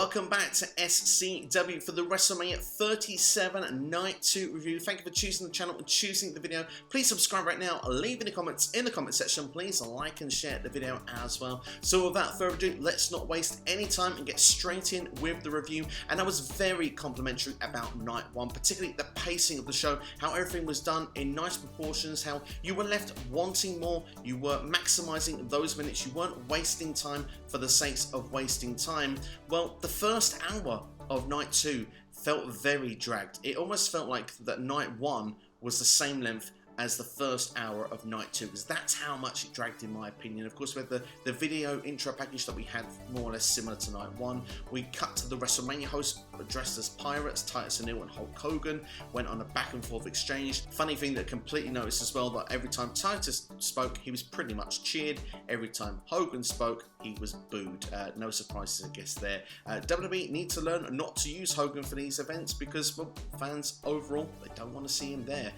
Welcome back to SCW for the WrestleMania 37 Night 2 review. Thank you for choosing the channel and choosing the video. Please subscribe right now, leave any comments in the comment section. Please like and share the video as well. So without further ado, let's not waste any time and get straight in with the review. And I was very complimentary about Night 1, particularly the pacing of the show, how everything was done in nice proportions, how you were left wanting more, you were maximising those minutes, you weren't wasting time for the sake of wasting time. Well, the first hour of Night 2 felt very dragged. It almost felt like that Night 1 was the same length as the first hour of Night 2, because that's how much it dragged in my opinion. Of course, we had the video intro package that we had more or less similar to Night 1. We cut to the WrestleMania host dressed as pirates, Titus O'Neil and Hulk Hogan, went on a back and forth exchange. Funny thing that completely noticed as well, that every time Titus spoke, he was pretty much cheered. Every time Hogan spoke, he was booed. No surprises, I guess, there. WWE need to learn not to use Hogan for these events because, well, fans overall, they don't want to see him there.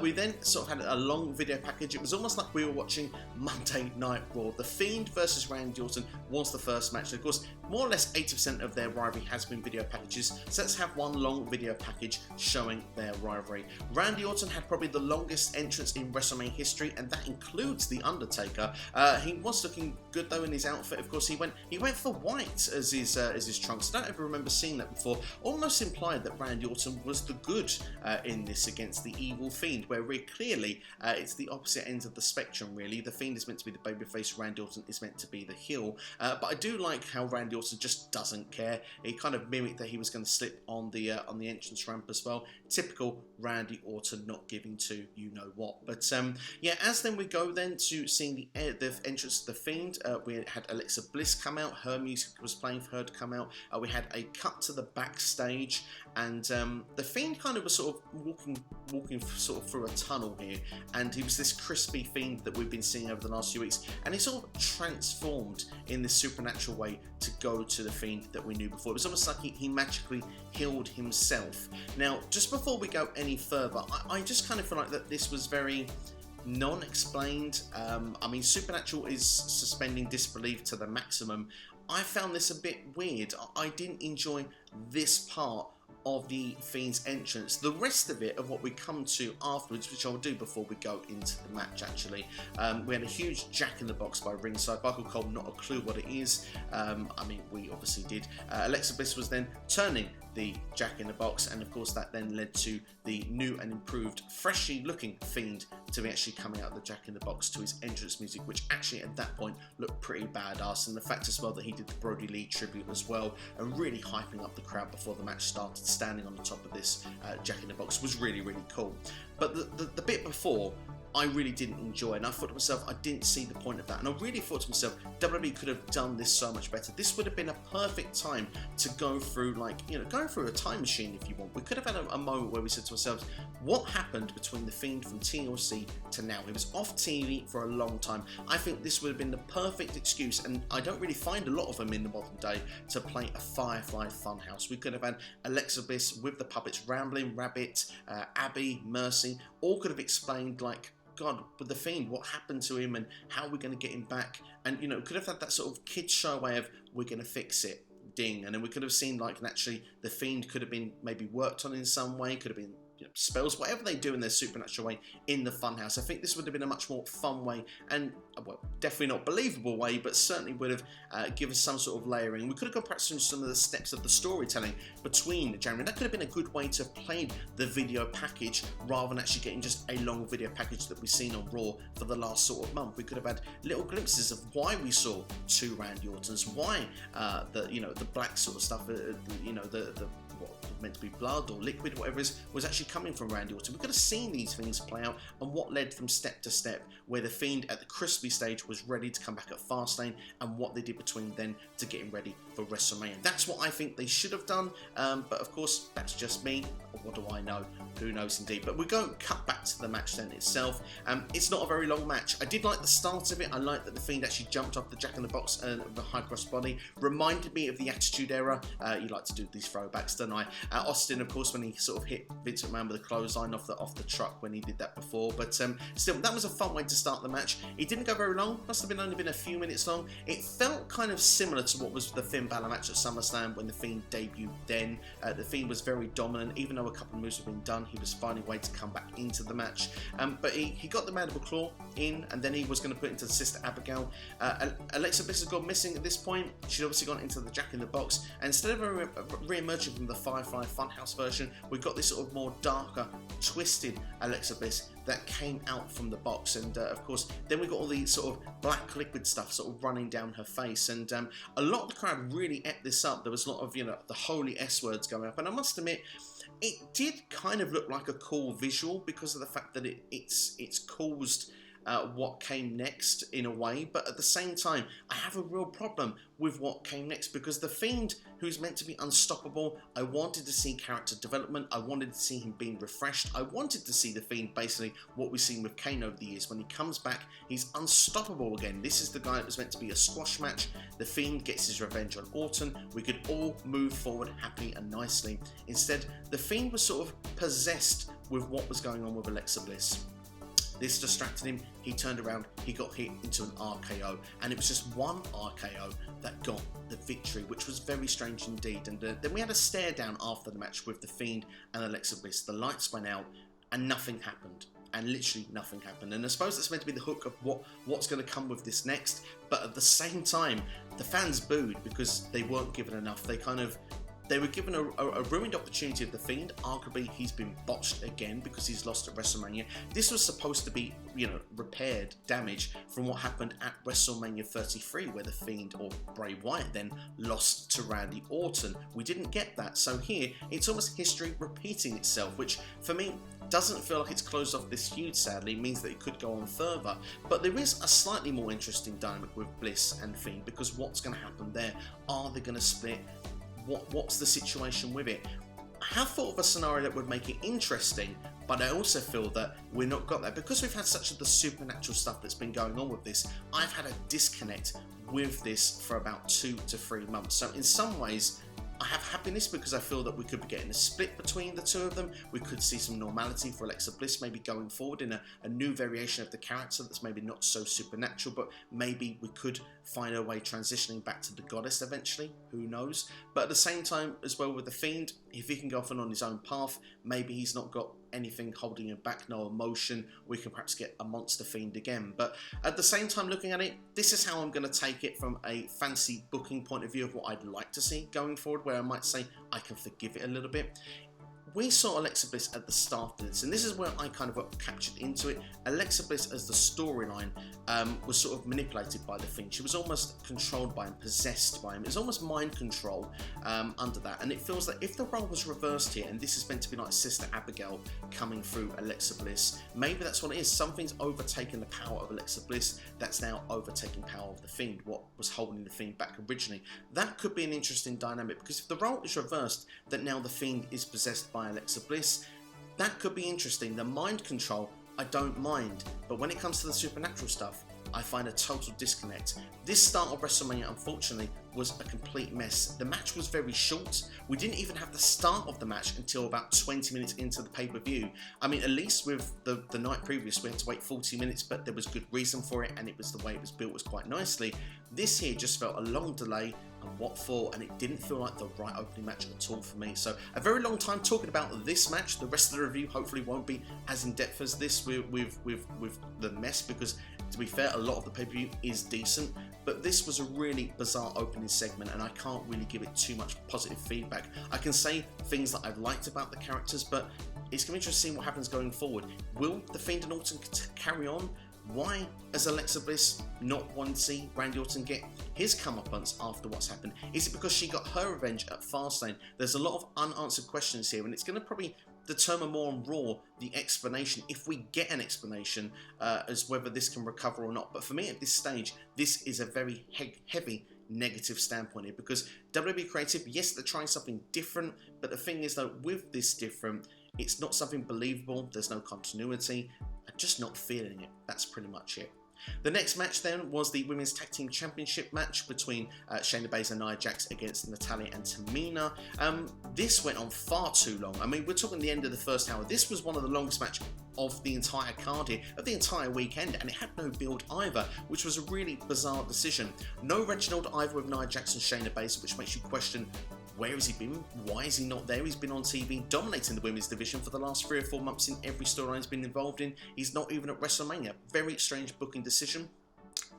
We then sort of had a long video package. It was almost like we were watching Monday Night Raw. The Fiend versus Randy Orton was the first match. Of course, more or less 80% of their rivalry has been video packages, so let's have one long video package showing their rivalry. Randy Orton had probably the longest entrance in WrestleMania history, and that includes The Undertaker. He was looking good though in his outfit. Of course, he went for white as his trunks. I don't ever remember seeing that before. Almost implied that Randy Orton was the good in this against the evil Fiend, where really clearly it's the opposite ends of the spectrum. Really, the Fiend is meant to be the babyface, Randy Orton is meant to be the heel. But I do like how Randy Orton just doesn't care. He kind of mimicked that he was going to slip on the entrance ramp as well. Typical Randy Orton, not giving to you know what. But yeah, as then we go then to seeing the entrance of the Fiend, we had Alexa Bliss come out. Her music was playing for her to come out. We had a cut to the backstage, and the Fiend kind of was sort of walking sort of through a tunnel here, and he was this crispy Fiend that we've been seeing over the last few weeks, and he sort of transformed in this supernatural way to go to the Fiend that we knew before. It was almost like he magically healed himself. Now, just before we go any further, I just kind of feel like that this was very non-explained. I mean, Supernatural is suspending disbelief to the maximum. I found this a bit weird. I didn't enjoy this part of the Fiend's entrance. The rest of it, of what we come to afterwards, which I'll do before we go into the match actually, we had a huge Jack in the Box by ringside. Michael Cole, not a clue what it is. I mean, we obviously did. Alexa Bliss was then turning the Jack in the Box, and of course that then led to the new and improved, freshly looking Fiend to be actually coming out of the Jack in the Box to his entrance music, which actually at that point looked pretty badass. And the fact as well that he did the Brody Lee tribute as well, and really hyping up the crowd before the match started, standing on the top of this Jack in the Box, was really, really cool. But the bit before, I really didn't enjoy, and I thought to myself, I didn't see the point of that, and I really thought to myself, WWE could have done this so much better. This would have been a perfect time to go through, like, you know, going through a time machine if you want. We could have had a moment where we said to ourselves, what happened between the Fiend from TLC to now? He was off TV for a long time. I think this would have been the perfect excuse, and I don't really find a lot of them in the modern day, to play a Firefly Funhouse. We could have had Alexa Bliss with the puppets, Rambling Rabbit, Abby, Mercy, all could have explained, like, God, with the Fiend, what happened to him and how we're going to get him back. And, you know, could have had that sort of kids show way of, we're going to fix it, ding. And then we could have seen, like, naturally, the Fiend could have been maybe worked on in some way, could have been, you know, spells, whatever they do in their supernatural way in the Funhouse. I think this would have been a much more fun way, and, well, definitely not believable way, but certainly would have given some sort of layering. We could have gone perhaps through some of the steps of the storytelling between January. That could have been a good way to have played the video package rather than actually getting just a long video package that we've seen on Raw for the last sort of month. We could have had little glimpses of why we saw two Randy Ortons, why the black sort of stuff, what meant to be blood or liquid, whatever it is, was actually coming from Randy Orton. We could have seen these things play out, and what led from step to step, where the Fiend at the crispy stage was ready to come back at Fastlane, and what they did between then to getting ready for WrestleMania. That's what I think they should have done, but of course, that's just me. What do I know? Who knows indeed. But we go cut back to the match then itself. It's not a very long match. I did like the start of it. I liked that the Fiend actually jumped off the Jack in the Box and the high cross body. Reminded me of the Attitude Era. You like to do these throwbacks, don't don't I? Austin, of course, when he sort of hit Vince McMahon with a clothesline off the truck when he did that before. But still, that was a fun way to start the match. It didn't go very long. Must have only been a few minutes long. It felt kind of similar to what was the Finn Balor match at SummerSlam when the Fiend debuted then. The Fiend was very dominant. Even though a couple of moves had been done, he was finding a way to come back into the match. But he got the Mandible Claw in, and then he was going to put it into the Sister Abigail. Alexa Bliss has gone missing at this point. She'd obviously gone into the Jack in the Box, and instead of re-emerging from the Firefly Funhouse version, we got this sort of more darker, twisted Alexa Bliss that came out from the box. And of course, then we got all the sort of black liquid stuff sort of running down her face, and a lot of the crowd really ate this up. There was a lot of, you know, the holy S words going up, and I must admit, it did kind of look like a cool visual because of the fact that it's caused what came next in a way. But at the same time, I have a real problem with what came next, because the Fiend, who's meant to be unstoppable, I wanted to see character development. I wanted to see him being refreshed. I wanted to see the Fiend, basically what we've seen with Kane over the years. When he comes back, he's unstoppable again. This is the guy that was meant to be a squash match. The Fiend gets his revenge on Orton. We could all move forward happily and nicely. Instead, the Fiend was sort of possessed with what was going on with Alexa Bliss. This distracted him, he turned around, he got hit into an RKO, and it was just one RKO that got the victory, which was very strange indeed. And then we had a stare down after the match with the Fiend and Alexa Bliss. The lights went out and nothing happened. And literally nothing happened. And I suppose that's meant to be the hook of what's going to come with this next. But at the same time, the fans booed because they weren't given enough. They were given a ruined opportunity of the Fiend. Arguably, he's been botched again because he's lost at WrestleMania. This was supposed to be, you know, repaired damage from what happened at WrestleMania 33, where the Fiend, or Bray Wyatt, then lost to Randy Orton. We didn't get that. So here, it's almost history repeating itself, which for me doesn't feel like it's closed off this feud, sadly. It means that it could go on further. But there is a slightly more interesting dynamic with Bliss and Fiend, because what's going to happen there? Are they going to split? What's the situation with it? I have thought of a scenario that would make it interesting, but I also feel that we're not got that. Because we've had such of the supernatural stuff that's been going on with this, I've had a disconnect with this for about 2 to 3 months. So in some ways, I have happiness because I feel that we could be getting a split between the two of them. We could see some normality for Alexa Bliss maybe going forward in a new variation of the character that's maybe not so supernatural, but maybe we could find a way transitioning back to the goddess eventually, who knows. But at the same time as well with the Fiend, if he can go off and on his own path, maybe he's not got anything holding him back, no emotion, we can perhaps get a monster Fiend again. But at the same time, looking at it, this is how I'm going to take it from a fancy booking point of view of what I'd like to see going forward, where I might say I can forgive it a little bit. We saw Alexa Bliss at the start of this, and this is where I kind of got captured into it. Alexa Bliss as the storyline was sort of manipulated by the Fiend. She was almost controlled by him, possessed by him. It was almost mind control under that, and it feels like if the role was reversed here, and this is meant to be like Sister Abigail coming through Alexa Bliss, maybe that's what it is. Something's overtaken the power of Alexa Bliss that's now overtaking power of the Fiend, what was holding the Fiend back originally. That could be an interesting dynamic, because if the role is reversed, that now the Fiend is possessed by Alexa Bliss, that could be interesting. The mind control, I don't mind, but when it comes to the supernatural stuff, I find a total disconnect. This start of WrestleMania, unfortunately, was a complete mess. The match was very short. We didn't even have the start of the match until about 20 minutes into the pay-per-view. I mean, at least with the night previous, we had to wait 40 minutes, but there was good reason for it, and it was the way it was built was quite nicely. This here just felt a long delay, and what for, and it didn't feel like the right opening match at all for me. So a very long time talking about this match. The rest of the review hopefully won't be as in-depth as this with the mess, because to be fair, a lot of the pay-per-view is decent, but this was a really bizarre opening segment, and I can't really give it too much positive feedback. I can say things that I've liked about the characters, but it's going to be interesting to see what happens going forward. Will the Fiend and Orton carry on? Why has Alexa Bliss not wanted to see Randy Orton get his comeuppance after what's happened? Is it because she got her revenge at Fastlane? There's a lot of unanswered questions here, and it's going to probably determine more on Raw the explanation, if we get an explanation, as whether this can recover or not. But for me at this stage, this is a very heavy negative standpoint here, because WWE Creative, yes, they're trying something different, but the thing is though, with this different, it's not something believable. There's no continuity. I'm just not feeling it. That's pretty much it. The next match then was the Women's Tag Team Championship match between Shayna Baszler and Nia Jax against Natalya and Tamina. This went on far too long. I mean, we're talking the end of the first hour. This was one of the longest matches of the entire card here, of the entire weekend, and it had no build either, which was a really bizarre decision. No Reginald either with Nia Jax and Shayna Baszler, which makes you question, where has he been? Why is he not there? He's been on TV dominating the women's division for the last 3 or 4 months in every storyline he's been involved in. He's not even at WrestleMania. Very strange booking decision.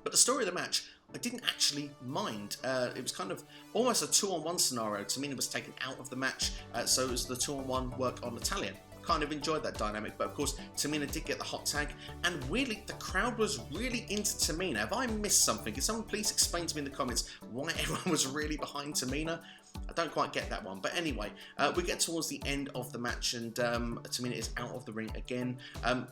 But the story of the match, I didn't actually mind. It was kind of almost a 2-on-1 scenario. Tamina was taken out of the match, so it was the 2-on-1 work on Natalya. Kind of enjoyed that dynamic, but of course Tamina did get the hot tag, and weirdly the crowd was really into Tamina. Have I missed something? Can someone please explain to me in the comments why everyone was really behind Tamina? I don't quite get that one, but anyway, we get towards the end of the match, and Tamina is out of the ring again.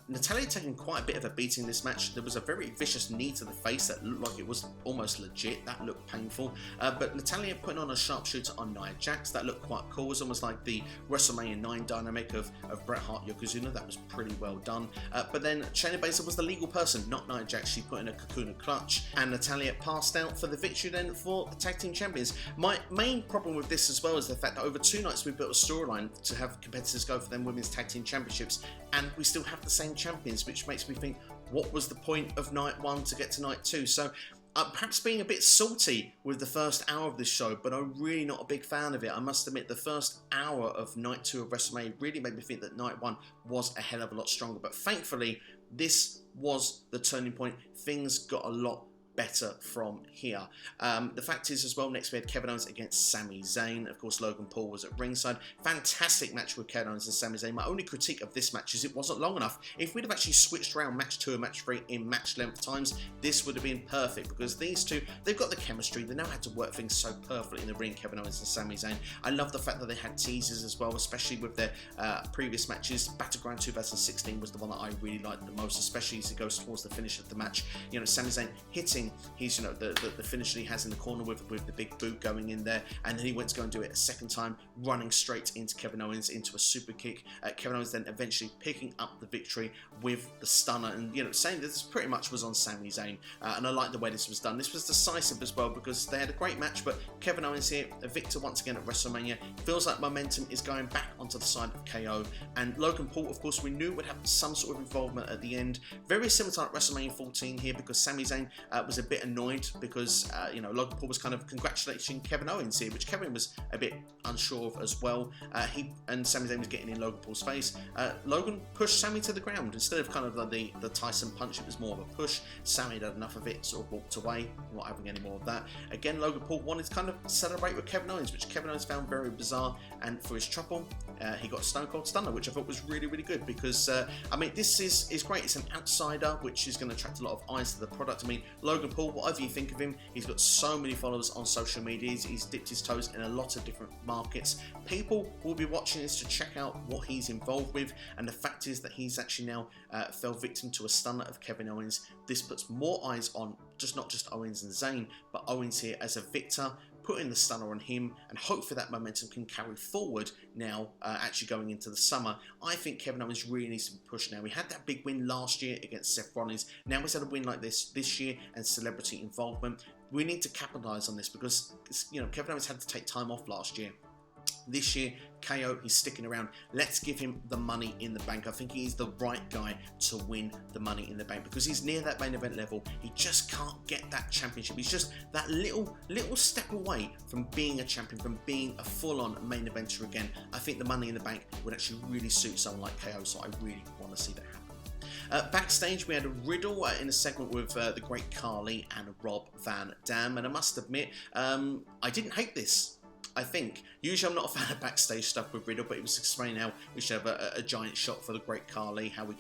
Natalya taking quite a bit of a beating in this match. There was a very vicious knee to the face that looked like it was almost legit. That looked painful, but Natalya putting on a sharpshooter on Nia Jax, that looked quite cool. It was almost like the WrestleMania 9 dynamic of Bret Hart Yokozuna. That was pretty well done. But then Shayna Baszler was the legal person, not Nia Jax. She put in a Kakuna clutch, and Natalya passed out for the victory then for the tag team champions. My main problem with this as well is the fact that over 2 nights we built a storyline to have competitors go for them women's tag team championships, and we still have the same champions, which makes me think, what was the point of night 1 to get to night 2? So perhaps being a bit salty with the first hour of this show, but I'm really not a big fan of it. I must admit, the first hour of night 2 of WrestleMania really made me think that night 1 was a hell of a lot stronger. But thankfully, this was the turning point. Things got a lot better from here. The fact is as well, next we had Kevin Owens against Sami Zayn. Of course, Logan Paul was at ringside. Fantastic match with Kevin Owens and Sami Zayn. My only critique of this match is it wasn't long enough. If we'd have actually switched around match 2 and match 3 in match length times, this would have been perfect, because these two, they've got the chemistry. They know how to work things so perfectly in the ring, Kevin Owens and Sami Zayn. I love the fact that they had teasers as well, especially with their previous matches. Battleground 2016 was the one that I really liked the most, especially as it goes towards the finish of the match. You know, Sami Zayn hitting his, you know, the finish that he has in the corner with the big boot going in there, and then he went to go and do it a second time, running straight into Kevin Owens into a super kick. Kevin Owens then eventually picking up the victory with the stunner, and you know, saying that this pretty much was on Sami Zayn, and I like the way this was done. This was decisive as well, because they had a great match, but Kevin Owens here, a victor once again at WrestleMania. Feels like momentum is going back onto the side of KO, and Logan Paul, of course, we knew would have some sort of involvement at the end. Very similar to like WrestleMania 14 here, because Sami Zayn was a bit annoyed because you know, Logan Paul was kind of congratulating Kevin Owens here, which Kevin was a bit unsure of as well. He and Sami Zayn was getting in Logan Paul's face. Logan pushed Sami to the ground instead of kind of like the Tyson punch. It was more of a push. Sami had enough of it, sort of walked away, not having any more of that. Again, Logan Paul wanted to kind of celebrate with Kevin Owens, which Kevin Owens found very bizarre, and for his trouble, he got a Stone Cold Stunner, which I thought was really, really good, because I mean, this is great. It's an outsider, which is going to attract a lot of eyes to the product. I mean, Logan Paul, whatever you think of him, he's got so many followers on social media. He's dipped his toes in a lot of different markets. People will be watching this to check out what he's involved with, and the fact is that he's actually now fell victim to a stunner of Kevin Owens. This puts more eyes on not just Owens and Zayn, but Owens here as a victor, putting the stunner on him, and hopefully that momentum can carry forward now, actually going into the summer. I think Kevin Owens really needs to be pushed now. We had that big win last year against Seth Rollins. Now he's had a win like this year, and celebrity involvement. We need to capitalise on this, because you know, Kevin Owens had to take time off last year. This year, KO, he's sticking around. Let's give him the money in the bank. I think he's the right guy to win the money in the bank, because he's near that main event level. He just can't get that championship. He's just that little step away from being a champion, from being a full-on main eventer again. I think the money in the bank would actually really suit someone like KO, so I really want to see that happen. Backstage, we had a Riddle in a segment with the great Carly and Rob Van Dam, and I must admit, I didn't hate this. I think. Usually I'm not a fan of backstage stuff with Riddle, but it was explaining how we should have a giant shot for the great Carly, how we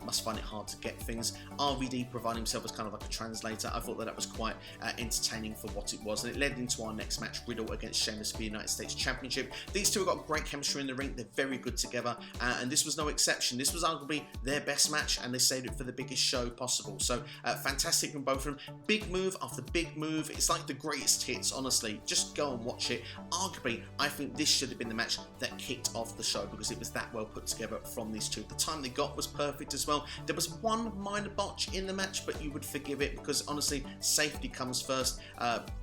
must find it hard to get things. RVD providing himself as kind of like a translator. I thought that was quite entertaining for what it was, and it led into our next match, Riddle against Sheamus for the United States Championship. These two have got great chemistry in the ring. They're very good together, and this was no exception. This was arguably their best match, and they saved it for the biggest show possible. So fantastic from both of them. Big move after big move. It's like the greatest hits, honestly. Just go and watch it. Arguably, I think this should have been the match that kicked off the show, because it was that well put together from these two. The time they got was perfect as well. well. There was one minor botch in the match, but you would forgive it because honestly, safety comes first.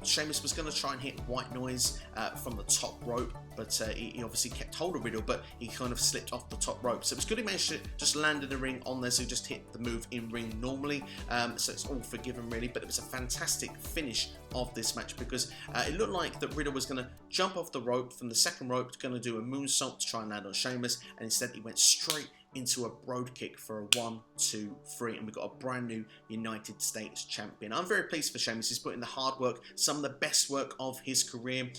Sheamus was going to try and hit white noise from the top rope, but he obviously kept hold of Riddle, but he kind of slipped off the top rope. So it was good he managed to just land in the ring on there, so he just hit the move in ring normally. So it's all forgiven really, but it was a fantastic finish of this match because it looked like that Riddle was going to jump off the rope from the second rope, going to do a moonsault to try and land on Sheamus, and instead he went straight into a broad kick for a 1, 2, 3, and we got a brand new United States champion. I'm very pleased for Sheamus. He's put in the hard work, some of the best work of his career.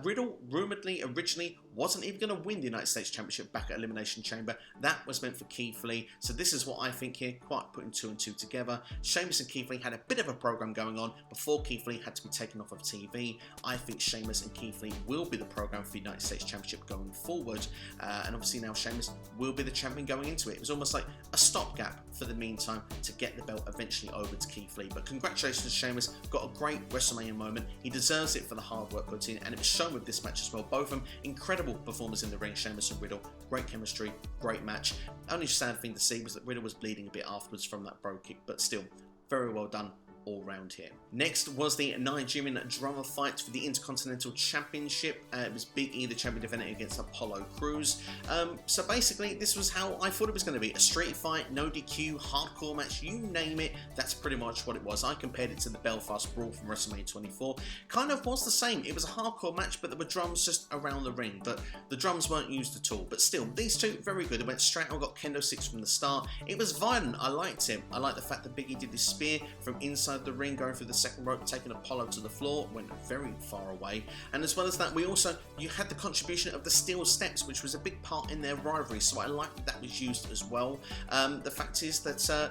Riddle, rumoredly, originally wasn't even going to win the United States Championship back at Elimination Chamber. That was meant for Keith Lee. So this is what I think here, quite putting 2 and 2 together. Sheamus and Keith Lee had a bit of a program going on before Keith Lee had to be taken off of TV. I think Sheamus and Keith Lee will be the program for the United States Championship going forward. And obviously now Sheamus will be the champion going into it. It was almost like a stopgap for the meantime to get the belt eventually over to Keith Lee. But congratulations to Sheamus. Got a great WrestleMania moment. He deserves it for the hard work put in, and it was shown with this match as well. Both of them incredible performers in the ring, Sheamus and Riddle. Great chemistry, great match. Only sad thing to see was that Riddle was bleeding a bit afterwards from that bro kick, but still, very well done all round here. Next was the Nigerian drama fight for the Intercontinental Championship. It was Big E, the champion, defending against Apollo Crews. So basically, this was how I thought it was going to be. A street fight, no DQ, hardcore match, you name it. That's pretty much what it was. I compared it to the Belfast Brawl from WrestleMania 24. Kind of was the same. It was a hardcore match, but there were drums just around the ring. But the drums weren't used at all. But still, these two, very good. It went straight on, got kendo sticks from the start. It was violent. I liked it. I liked the fact that Big E did this spear from inside the ring, going through the second rope, taking Apollo to the floor, went very far away. And as well as that, you had the contribution of the steel steps, which was a big part in their rivalry, so I liked that was used as well. The fact is that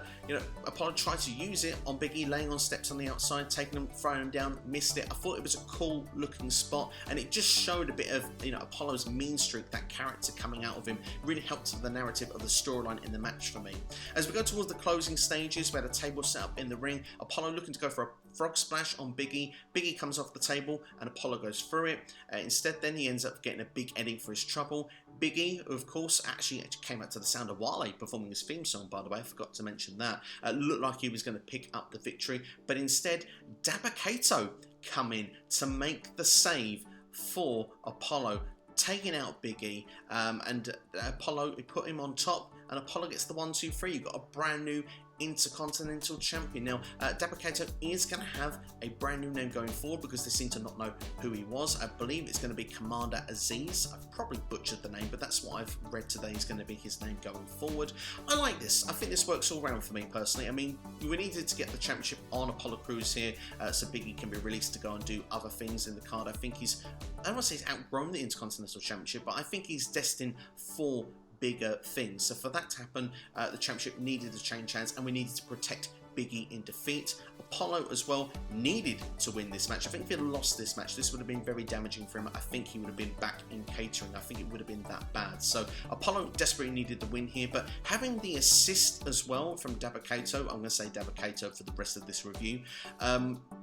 Apollo tried to use it on Big E, laying on steps on the outside, taking them, throwing them down, missed it. I thought it was a cool looking spot, and it just showed a bit of Apollo's mean streak, that character coming out of him. Really helped the narrative of the storyline in the match for me. As we go towards the closing stages, we had a table set up in the ring. Apollo looking to go for a frog splash on Big E. Big E comes off the table and Apollo goes through it. Instead then he ends up getting a big Eddie for his trouble. Big E, of course, actually came out to the sound of Wale performing his theme song, by the way. I forgot to mention that. Looked like he was going to pick up the victory, but instead Dabba Kato come in to make the save for Apollo, taking out Big E, and Apollo, he put him on top, and Apollo gets the 1, 2, 3. You've got a brand new Intercontinental Champion. Now, Dabba Kato is going to have a brand new name going forward because they seem to not know who he was. I believe it's going to be Commander Aziz. I've probably butchered the name, but that's what I've read today is going to be his name going forward. I like this. I think this works all round for me personally. I mean, we needed to get the championship on Apollo Crews here so Big E can be released to go and do other things in the card. I think I don't want to say he's outgrown the Intercontinental Championship, but I think he's destined for bigger things. So for that to happen, the championship needed to change hands, and we needed to protect Big E in defeat. Apollo as well needed to win this match. I think if he had lost this match, this would have been very damaging for him. I think he would have been back in catering. I think it would have been that bad. So Apollo desperately needed the win here, but having the assist as well from Dabba Kato, I'm going to say Dabba Kato for the rest of this review,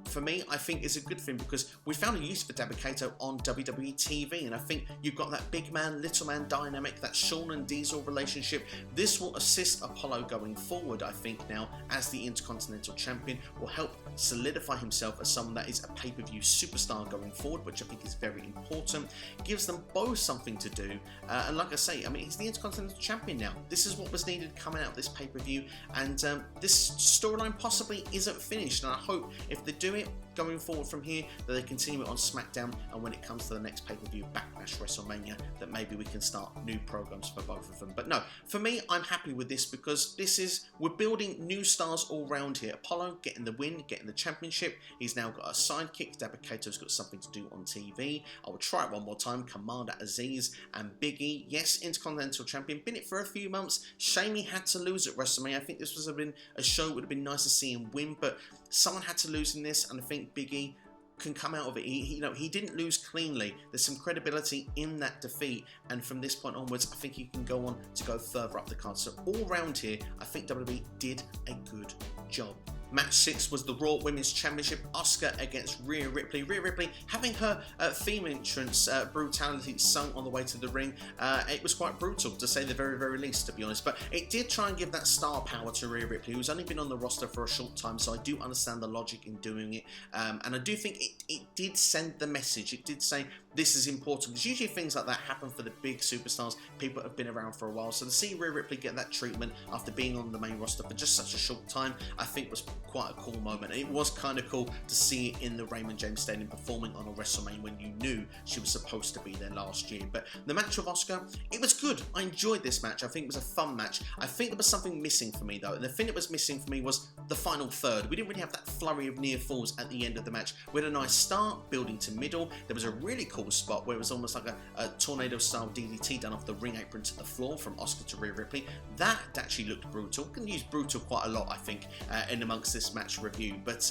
for me, I think is a good thing because we found a use for Dabba Kato on WWE TV, and I think you've got that big man, little man dynamic, that Shawn and Diesel relationship. This will assist Apollo going forward, I think, now as the Intercontinental Champion, will help solidify himself as someone that is a pay-per-view superstar going forward, which I think is very important. Gives them both something to do, and like I say, I mean, he's the Intercontinental Champion now. This is what was needed coming out of this pay-per-view, and this storyline possibly isn't finished, and I hope if they do it going forward from here that they continue it on SmackDown, and when it comes to the next pay-per-view, Backlash, WrestleMania, that maybe we can start new programs for both of them. But no, for me, I'm happy with this because we're building new stars all round here. Apollo getting the win, getting the championship. He's now got a sidekick. Dabba Kato's got something to do on TV. I will try it one more time. Commander Aziz and Big E, yes, Intercontinental Champion. Been it for a few months. Shame he had to lose at WrestleMania. I think this would have been a show, would have been nice to see him win, but someone had to lose in this, and I think Big E can come out of it. He didn't lose cleanly. There's some credibility in that defeat, and from this point onwards, I think he can go on to go further up the card. So all round here, I think WWE did a good job. Match 6 was the Raw Women's Championship, Asuka against Rhea Ripley. Rhea Ripley having her theme entrance brutality sung on the way to the ring. It was quite brutal, to say the very, very least, to be honest, but it did try and give that star power to Rhea Ripley, who's only been on the roster for a short time, so I do understand the logic in doing it, and I do think it did send the message. It did say this is important, because usually things like that happen for the big superstars, people that have been around for a while, so to see Rhea Ripley get that treatment after being on the main roster for just such a short time, I think was quite a cool moment. And it was kind of cool to see it in the Raymond James Stadium performing on a WrestleMania when you knew she was supposed to be there last year. But the match with Asuka, it was good. I enjoyed this match. I think it was a fun match. I think there was something missing for me though, and the thing that was missing for me was the final third. We didn't really have that flurry of near falls at the end of the match. We had a nice start, building to middle. There was a really cool spot where it was almost like a tornado style DDT done off the ring apron to the floor from Asuka to Rhea Ripley. That actually looked brutal. Can use brutal quite a lot, I think, in amongst this match review. But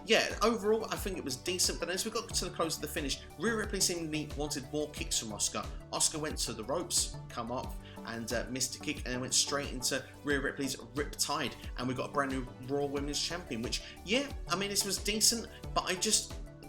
yeah, overall, I think it was decent. But as we got to the close of the finish, Rhea Ripley seemingly wanted more kicks from Asuka. Asuka went to the ropes, come up, and missed a kick, and then went straight into Rhea Ripley's Riptide, and we got a brand new Raw Women's Champion, which, yeah, I mean, this was decent, but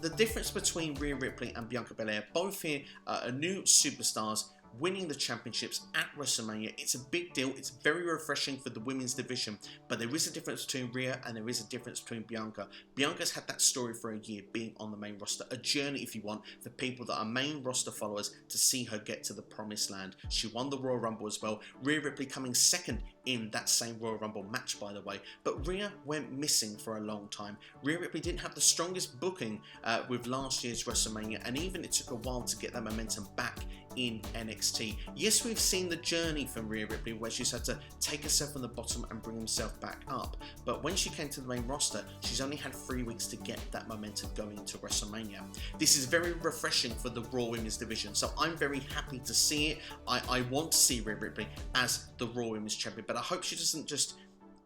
the difference between Rhea Ripley and Bianca Belair, both here are new superstars, winning the championships at WrestleMania. It's a big deal. It's very refreshing for the women's division, but there is a difference between Rhea and there is a difference between Bianca. Bianca's had that story for a year, being on the main roster, a journey, if you want, for people that are main roster followers to see her get to the promised land. She won the Royal Rumble as well. Rhea Ripley coming second in that same Royal Rumble match, by the way, but Rhea went missing for a long time. Rhea Ripley didn't have the strongest booking with last year's WrestleMania, and even it took a while to get that momentum back in NXT. Yes, we've seen the journey from Rhea Ripley where she's had to take herself from the bottom and bring herself back up, but when she came to the main roster, she's only had 3 weeks to get that momentum going into WrestleMania. This is very refreshing for the Raw Women's division, so I'm very happy to see it. I want to see Rhea Ripley as the Raw Women's Champion, but I hope she doesn't just,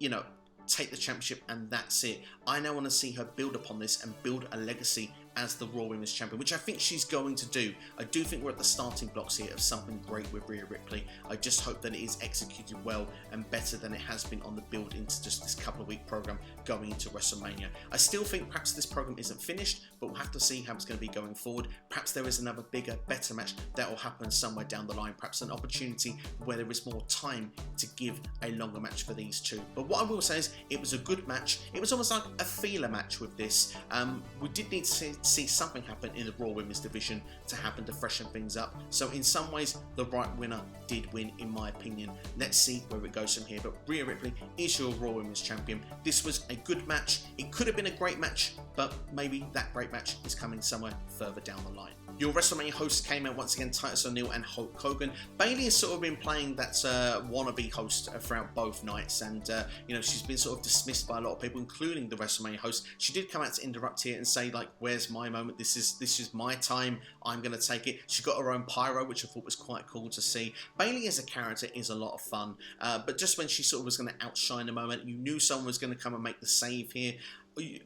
you know, take the championship and that's it. I now want to see her build upon this and build a legacy as the Raw Women's Champion, which I think she's going to do. I do think we're at the starting blocks here of something great with Rhea Ripley. I just hope that it is executed well and better than it has been on the build into just this couple of week program going into WrestleMania. I still think perhaps this program isn't finished, but we'll have to see how it's going to be going forward. Perhaps there is another bigger, better match that will happen somewhere down the line. Perhaps an opportunity where there is more time to give a longer match for these two. But what I will say is it was a good match. It was almost like a feeler match with this. We did need to see something happen in the Raw Women's division to happen to freshen things up. So in some ways, the right winner did win, in my opinion. Let's see where it goes from here. But Rhea Ripley is your Raw Women's Champion. This was a good match. It could have been a great match, but maybe that great match is coming somewhere further down the line. Your WrestleMania hosts came out once again, Titus O'Neil and Hulk Hogan. Bayley has sort of been playing that wannabe host throughout both nights, and you know, she's been sort of dismissed by a lot of people, including the WrestleMania host. She did come out to interrupt here and say, like, where's my moment? This is my time. I'm going to take it. She got her own pyro, which I thought was quite cool to see. Bayley as a character is a lot of fun, but just when she sort of was going to outshine the moment, you knew someone was going to come and make the save here.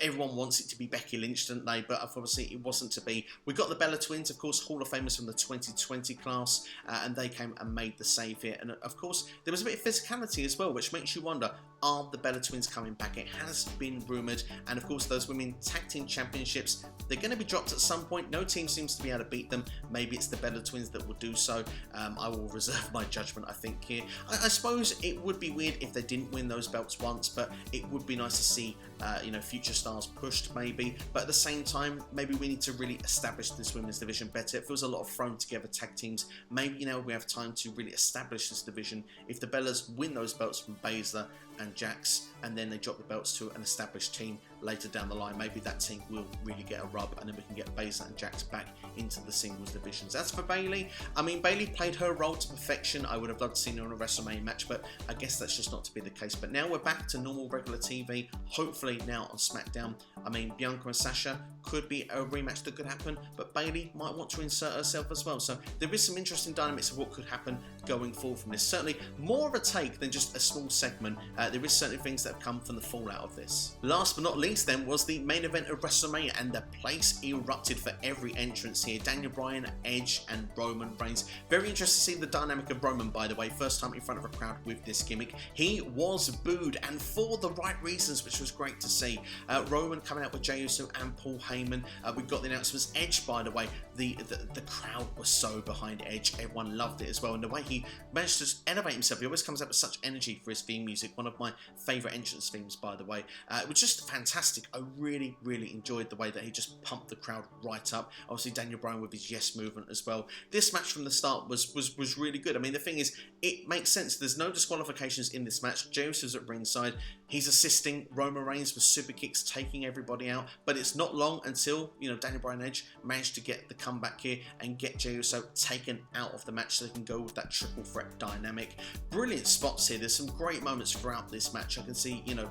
Everyone wants it to be Becky Lynch, don't they? But obviously it wasn't to be. We got the Bella Twins, of course, Hall of Famers from the 2020 class, and they came and made the save here. And of course, there was a bit of physicality as well, which makes you wonder, are the Bella Twins coming back? It has been rumoured. And of course, those women tag team championships, they're going to be dropped at some point. No team seems to be able to beat them. Maybe it's the Bella Twins that will do so. I will reserve my judgment, I think, here. I suppose it would be weird if they didn't win those belts once, but it would be nice to see, you know, future stars pushed maybe. But at the same time, maybe we need to really establish this women's division better. It feels a lot of thrown together tag teams. Maybe, you know, we have time to really establish this division. If the Bellas win those belts from Baszler and Jax, and then they drop the belts to an established team later down the line, maybe that team will really get a rub, and then we can get Baszler and Jax back into the singles divisions. As for Bayley, I mean, Bayley played her role to perfection. I would have loved to see her in a WrestleMania match, but I guess that's just not to be the case. But now we're back to normal regular TV, hopefully now on SmackDown. I mean, Bianca and Sasha could be a rematch that could happen, but Bayley might want to insert herself as well. So there is some interesting dynamics of what could happen going forward from this. Certainly more of a take than just a small segment. There there is certainly things that have come from the fallout of this. Last but not least then was the main event of WrestleMania, and the place erupted for every entrance here. Daniel Bryan, Edge and Roman Reigns. Very interested to see the dynamic of Roman, by the way. First time in front of a crowd with this gimmick. He was booed, and for the right reasons, which was great to see. Roman coming out with Jey Uso and Paul Heyman. We got the announcements. Edge, by the way, the crowd was so behind Edge. Everyone loved it as well, and the way he managed to elevate himself. He always comes out with such energy for his theme music. One of my favourite entrance themes, by the way. It was just fantastic. I really enjoyed the way that he just pumped the crowd right up. Obviously Daniel Bryan with his yes movement as well. This match from the start was really good. I mean, the thing is, it makes sense. There's no disqualifications in this match. Jey Uso's at ringside. He's assisting Roman Reigns with super kicks, taking everybody out. But it's not long until, you know, Daniel Bryan and Edge managed to get the comeback here and get Jey Uso taken out of the match so they can go with that triple threat dynamic. Brilliant spots here. There's some great moments throughout this match. I can see, you know,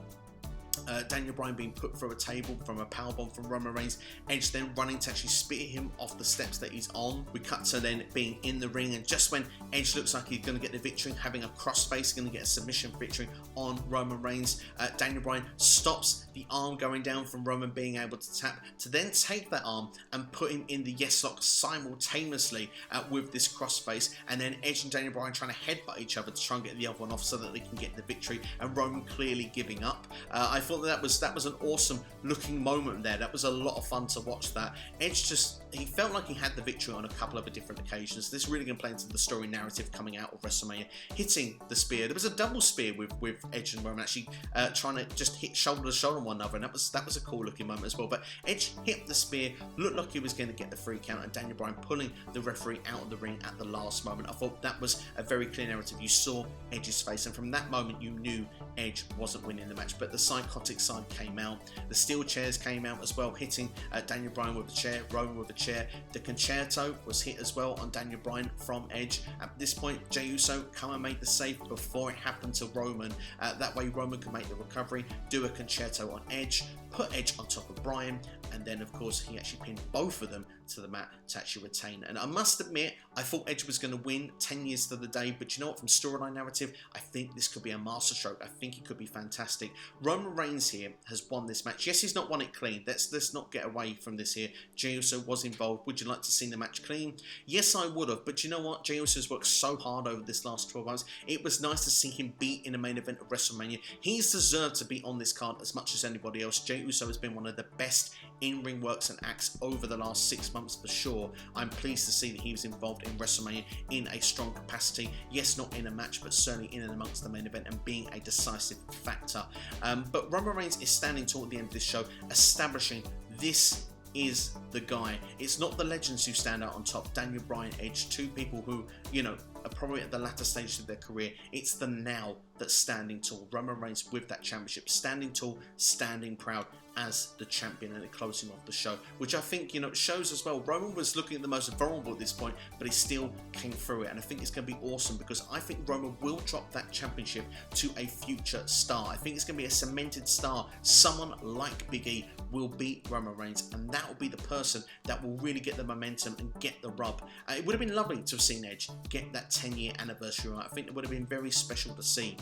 Daniel Bryan being put through a table from a powerbomb from Roman Reigns, Edge then running to actually spear him off the steps that he's on. We cut to then being in the ring, and just when Edge looks like he's going to get the victory, having a crossface, going to get a submission victory on Roman Reigns, Daniel Bryan stops the arm going down from Roman being able to tap, to then take that arm and put him in the yes lock simultaneously with this crossface, and then Edge and Daniel Bryan trying to headbutt each other to try and get the other one off so that they can get the victory, and Roman clearly giving up. I thought that was an awesome looking moment there. That was a lot of fun to watch that. Edge he felt like he had the victory on a couple of different occasions. This really going to play into the story narrative coming out of WrestleMania. Hitting the spear. There was a double spear with Edge and Roman actually trying to just hit shoulder to shoulder on one another, and that was a cool looking moment as well. But Edge hit the spear, looked like he was going to get the free count, and Daniel Bryan pulling the referee out of the ring at the last moment. I thought that was a very clear narrative. You saw Edge's face, and from that moment you knew Edge wasn't winning the match. But the psychotic side came out. The steel chairs came out as well, hitting Daniel Bryan with a chair, Roman with a chair. The concerto was hit as well on Daniel Bryan from Edge. At this point, Jey Uso come and make the save before it happened to Roman. That way Roman could make the recovery, do a concerto on Edge, put Edge on top of Bryan, and then of course he actually pinned both of them to the mat to actually retain. And I must admit, I thought Edge was going to win 10 years to the day, but you know what, from storyline narrative, I think this could be a masterstroke. I think it could be fantastic. Roman Reigns here has won this match. Yes, he's not won it clean. Let's not get away from this here. Jey Uso was involved. Would you like to see the match clean? Yes, I would have, but you know what, Jey Uso's worked so hard over this last 12 months. It was nice to see him beat in the main event of WrestleMania. He's deserved to be on this card as much as anybody else. Jey Uso has been one of the best in-ring works and acts over the last 6 months for sure. I'm pleased to see that he was involved in WrestleMania in a strong capacity. Yes, not in a match, but certainly in and amongst the main event and being a decisive factor. But Roman Reigns is standing tall at the end of this show, establishing this is the guy. It's not the legends who stand out on top. Daniel Bryan, Edge, two people who, you know, are probably at the latter stages of their career. It's the now that's standing tall. Roman Reigns with that championship, standing tall, standing proud as the champion, and it closed him off the show, which I think, you know, shows as well. Roman was looking the most vulnerable at this point, but he still came through it, and I think it's going to be awesome because I think Roman will drop that championship to a future star. I think it's going to be a cemented star. Someone like Big E will beat Roman Reigns, and that will be the person that will really get the momentum and get the rub. It would have been lovely to have seen Edge get that 10-year anniversary right. I think it would have been very special to see.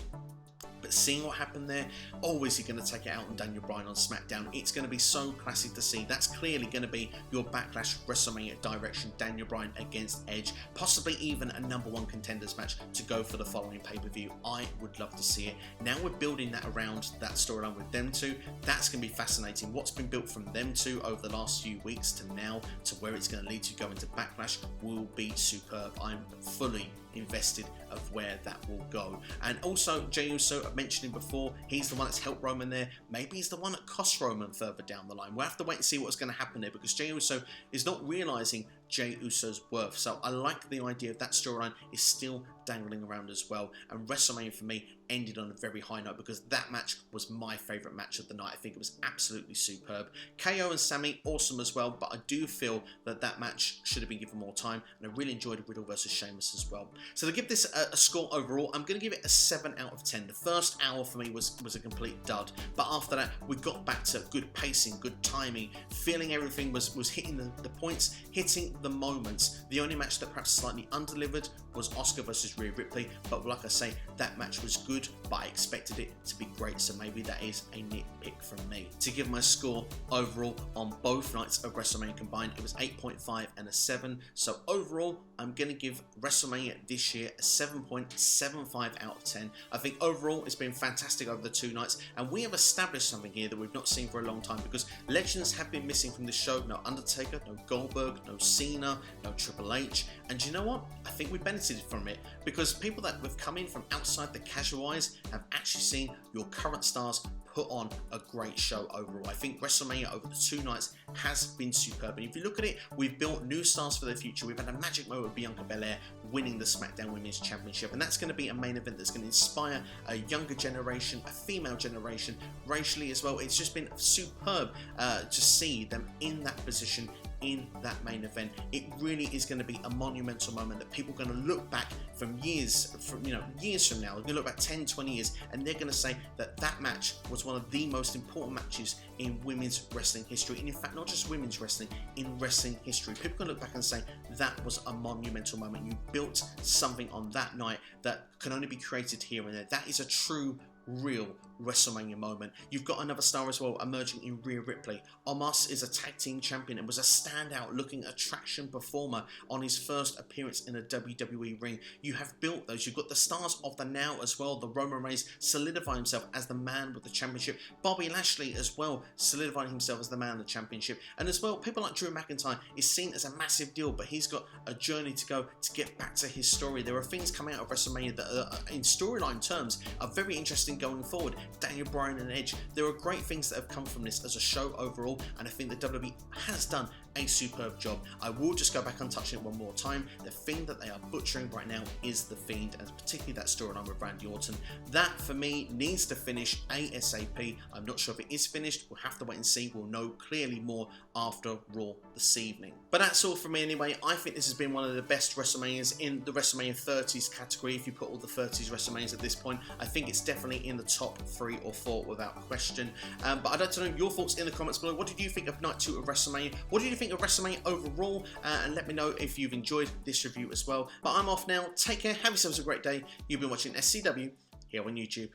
But seeing what happened there, is he going to take it out on Daniel Bryan on SmackDown? It's going to be so classic to see. That's clearly going to be your Backlash WrestleMania direction. Daniel Bryan against Edge. Possibly even a #1 contenders match to go for the following pay-per-view. I would love to see it. Now we're building that around that storyline with them two. That's going to be fascinating. What's been built from them two over the last few weeks to now to where it's going to lead to going to Backlash will be superb. I'm fully invested of where that will go. And also Jey Uso, I mentioned him before, he's the one that's helped Roman there. Maybe he's the one that cost Roman further down the line. We'll have to wait and see what's going to happen there because Jey Uso is not realizing Jey Uso's worth. So I like the idea of that storyline is still dangling around as well. And WrestleMania for me ended on a very high note because that match was my favourite match of the night. I think it was absolutely superb. KO and Sami, awesome as well, but I do feel that that match should have been given more time, and I really enjoyed Riddle versus Sheamus as well. So to give this a score overall, I'm going to give it a 7 out of 10. The first hour for me was a complete dud, but after that we got back to good pacing, good timing, feeling everything was hitting the points, hitting think the moments, the only match that perhaps slightly undelivered was Asuka versus Rhea Ripley, but like I say, that match was good, but I expected it to be great, so maybe that is a nitpick from me. To give my score overall on both nights of WrestleMania combined, it was 8.5 and a 7, so overall, I'm going to give WrestleMania this year a 7.75 out of 10. I think overall, it's been fantastic over the 2 nights, and we have established something here that we've not seen for a long time, because legends have been missing from the show. No Undertaker, no Goldberg, no Cena, no Triple H, and you know what? I think we benefited from it, because people that have come in from outside the casual eyes have actually seen your current stars put on a great show overall. I think WrestleMania over the 2 nights has been superb, and if you look at it, we've built new stars for the future. We've had a magic moment with Bianca Belair winning the SmackDown Women's Championship, and that's going to be a main event that's going to inspire a younger generation, a female generation, racially as well. It's just been superb to see them in that position in that main event. It really is going to be a monumental moment that people are going to look back from years from now. They're going to look back 10, 20 years, and they're going to say that that match was one of the most important matches in women's wrestling history, and in fact not just women's wrestling, in wrestling history. People are going to look back and say that was a monumental moment. You built something on that night that can only be created here and there. That is a true, real WrestleMania moment. You've got another star as well emerging in Rhea Ripley. Omos is a tag team champion and was a standout looking attraction performer on his first appearance in a WWE ring. You have built those. You've got the stars of the now as well. The Roman Reigns solidifying himself as the man with the championship. Bobby Lashley as well solidifying himself as the man of the championship. And as well, people like Drew McIntyre is seen as a massive deal, but he's got a journey to go to get back to his story. There are things coming out of WrestleMania that are, in storyline terms, are very interesting going forward. Daniel Bryan and Edge. There are great things that have come from this as a show overall, and I think the WWE has done a superb job. I will just go back and touch it one more time. The thing that they are butchering right now is the Fiend, and particularly that storyline with Randy Orton. That for me needs to finish ASAP. I'm not sure if it is finished. We'll have to wait and see. We'll know clearly more after Raw this evening. But that's all from me anyway. I think this has been one of the best WrestleManias in the WrestleMania 30s category. If you put all the 30s WrestleManias at this point, I think it's definitely in the top 3 or 4 without question. But I'd like to know your thoughts in the comments below. What did you think of Night 2 of WrestleMania? What did you think of WrestleMania overall? And let me know if you've enjoyed this review as well. But I'm off now. Take care. Have yourselves a great day. You've been watching SCW here on YouTube.